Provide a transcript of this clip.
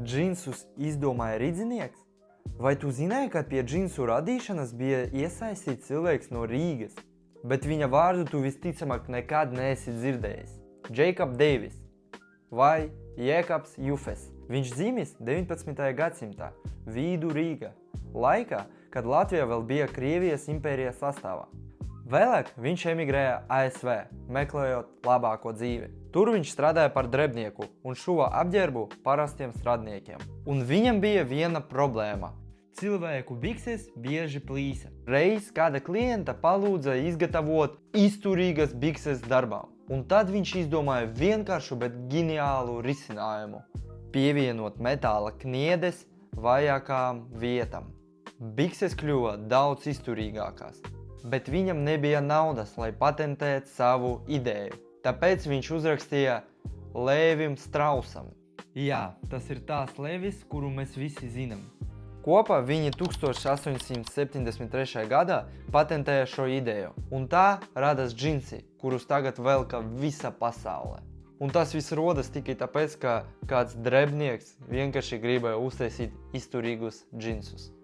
Džinsus izdomāja ridzinieks? Vai tu zināji, ka pie džinsu radīšanas bija iesaistīts cilvēks no Rīgas? Bet viņa vārdu tu visticamāk nekad neesi dzirdējis. Jacob Davis vai Jēkabs Jufes. Viņš dzimis 19. gadsimtā, Vīdu Rīgā, laikā, kad Latvija vēl bija Krievijas impērijas sastāvā. Vēlāk viņš emigrēja ASV, meklējot labāko dzīvi. Tur viņš strādāja par drebnieku un šuva apģērbu parastiem strādniekiem. Un viņam bija viena problēma. Cilvēku bikses bieži plīsa. Reiz kāda klienta palūdza izgatavot izturīgas bikses darbām. Un tad viņš izdomāja vienkāršu, bet ģeniālu risinājumu. Pievienot metāla kniedes vājākām vietām. Bikses kļuva daudz izturīgākās. Bet viņam nebija naudas, lai patentētu savu ideju. Tāpēc viņš uzrakstīja Lēvim Strausam. Jā, tas ir tās Lēvis, kuru mēs visi zinām. Kopā viņi 1873. gadā patentēja šo ideju. Un tā radās džinsi, kurus tagad velka visa pasaulē. Un tas viss rodas tikai tāpēc, ka kāds drebnieks vienkārši gribēja uztaisīt izturīgus džinsus.